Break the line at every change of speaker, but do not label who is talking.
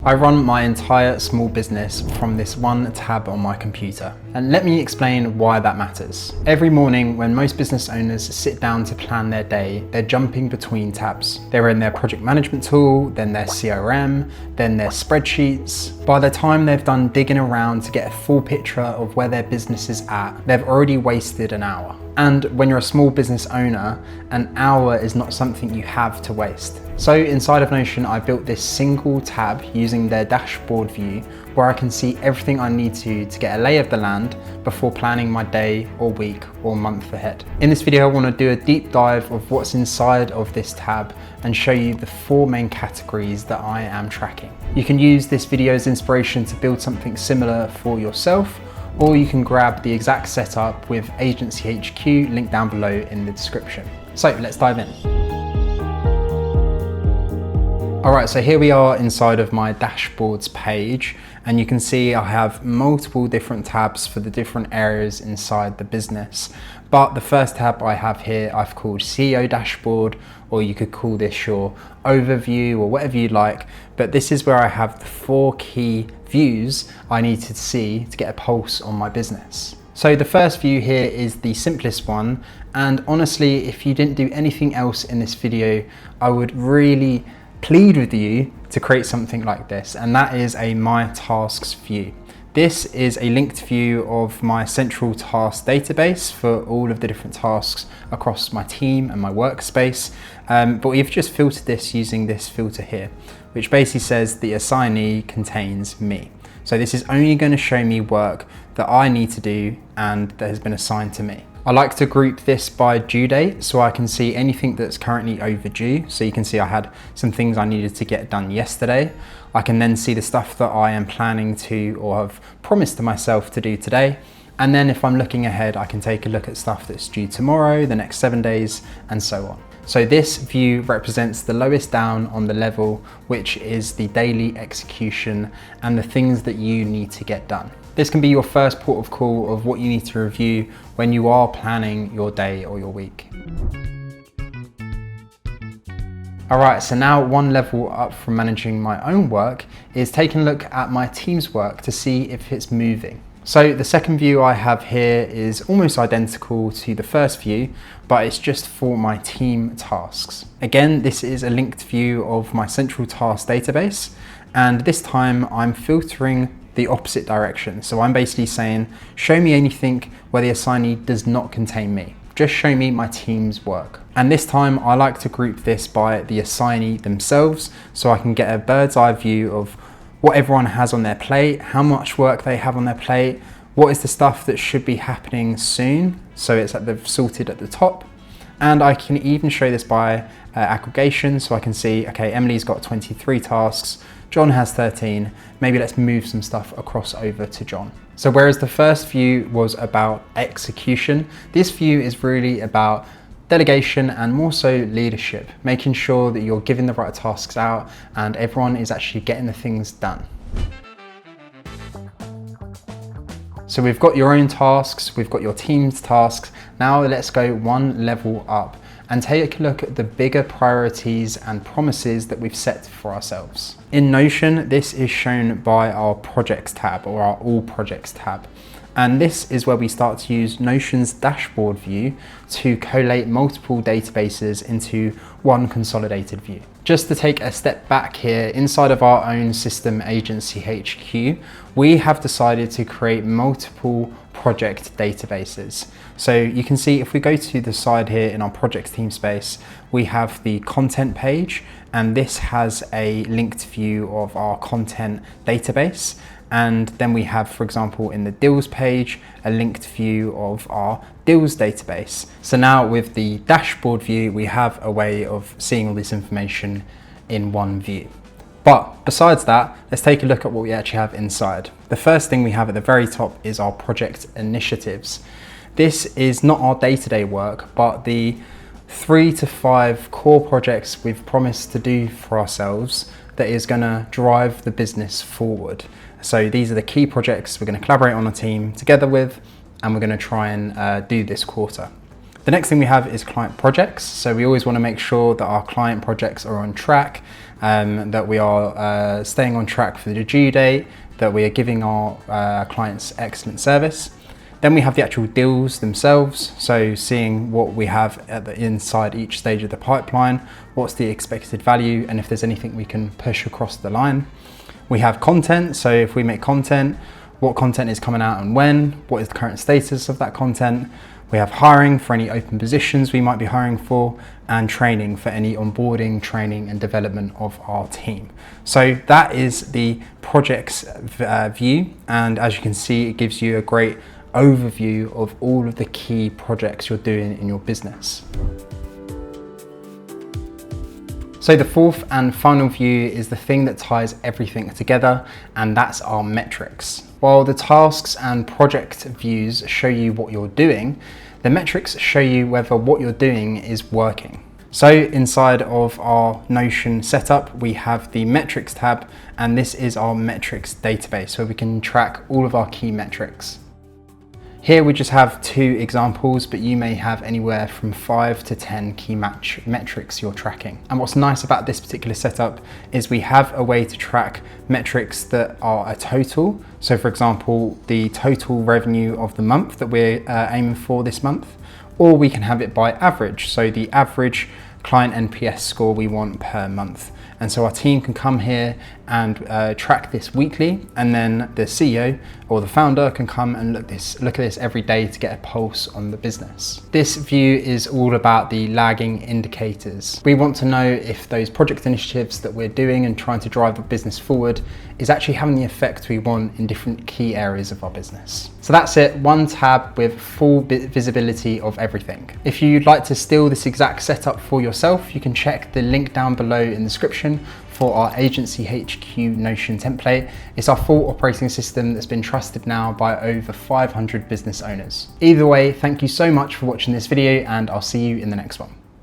I run my entire small business from this one tab on my computer. And let me explain why that matters. Every morning when most business owners sit down to plan their day, they're jumping between tabs. They're in their project management tool, then their CRM, then their spreadsheets. By the time they've done digging around to get a full picture of where their business is at, they've already wasted an hour. And when you're a small business owner, an hour is not something you have to waste. So inside of Notion, I built this single tab using their dashboard view where I can see everything I need to get a lay of the land before planning my day or week or month ahead. In this video, I want to do a deep dive of what's inside of this tab and show you the 4 main categories that I am tracking. You can use this video as inspiration to build something similar for yourself, or you can grab the exact setup with Agency HQ linked down below in the description. So let's dive in. All right, so here we are inside of my dashboards page, and you can see I have multiple different tabs for the different areas inside the business. But the first tab I have here, I've called CEO Dashboard, or you could call this your overview or whatever you like. But this is where I have the 4 key views I need to see to get a pulse on my business. So the first view here is the simplest one. And honestly, if you didn't do anything else in this video, I would really plead with you to create something like this, and that is a My Tasks view. This is a linked view of my central task database for all of the different tasks across my team and my workspace. But we've just filtered this using this filter here, which basically says the assignee contains me. So this is only going to show me work that I need to do and that has been assigned to me. I like to group this by due date so I can see anything that's currently overdue. So you can see I had some things I needed to get done yesterday. I can then see the stuff that I am planning to or have promised to myself to do today. And then if I'm looking ahead, I can take a look at stuff that's due tomorrow, the next 7 days, and so on. So this view represents the lowest down on the level, which is the daily execution and the things that you need to get done. This can be your first port of call of what you need to review when you are planning your day or your week. All right, so now one level up from managing my own work is taking a look at my team's work to see if it's moving. So the second view I have here is almost identical to the first view, but it's just for my team tasks. Again, this is a linked view of my central task database, and this time I'm filtering the opposite direction. So I'm basically saying, show me anything where the assignee does not contain me. Just show me my team's work. And this time I like to group this by the assignee themselves so I can get a bird's eye view of what everyone has on their plate, how much work they have on their plate, what is the stuff that should be happening soon. So it's like they've sorted at the top. And I can even show this by aggregation. So I can see, okay, Emily's got 23 tasks, John has 13, maybe let's move some stuff across over to John. So whereas the first view was about execution, this view is really about delegation and more so leadership, making sure that you're giving the right tasks out and everyone is actually getting the things done. So we've got your own tasks, we've got your team's tasks. Now let's go one level up and take a look at the bigger priorities and promises that we've set for ourselves. In Notion, this is shown by our projects tab or our all projects tab. And this is where we start to use Notion's dashboard view to collate multiple databases into one consolidated view. Just to take a step back here, inside of our own system Agency HQ, we have decided to create multiple project databases. So you can see if we go to the side here in our projects team space, we have the content page, and this has a linked view of our content database. And then we have, for example, in the deals page, a linked view of our deals database. So now with the dashboard view, we have a way of seeing all this information in one view. But besides that, let's take a look at what we actually have inside. The first thing we have at the very top is our project initiatives. This is not our day-to-day work, but the 3 to 5 core projects we've promised to do for ourselves that is going to drive the business forward. So these are the key projects we're going to collaborate on a team together with, and we're going to try and do this quarter. The next thing we have is client projects. So we always want to make sure that our client projects are on track, that we are staying on track for the due date, that we are giving our clients excellent service. Then we have the actual deals themselves, so seeing what we have at the inside each stage of the pipeline, what's the expected value, and if there's anything we can push across the line. We have content, so if we make content, what content is coming out and when, what is the current status of that content. We have hiring for any open positions we might be hiring for, and training for any onboarding, training and development of our team. So that is the projects view, and as you can see, it gives you a great overview of all of the key projects you're doing in your business. So the fourth and final view is the thing that ties everything together, and that's our metrics. While the tasks and project views show you what you're doing, the metrics show you whether what you're doing is working. So inside of our Notion setup, we have the metrics tab, and this is our metrics database where we can track all of our key metrics. Here we just have 2 examples, but you may have anywhere from 5 to 10 key metrics you're tracking. And what's nice about this particular setup is we have a way to track metrics that are a total. So for example, the total revenue of the month that we're aiming for this month, or we can have it by average. So the average client NPS score we want per month. And so our team can come here and track this weekly, and then the CEO or the founder can come and look at this every day to get a pulse on the business. This view is all about the lagging indicators. We want to know if those project initiatives that we're doing and trying to drive the business forward is actually having the effect we want in different key areas of our business. So that's it, one tab with full visibility of everything. If you'd like to steal this exact setup for yourself, you can check the link down below in the description for our Agency HQ Notion template. It's our full operating system that's been trusted now by over 500 business owners. Either way, thank you so much for watching this video, and I'll see you in the next one.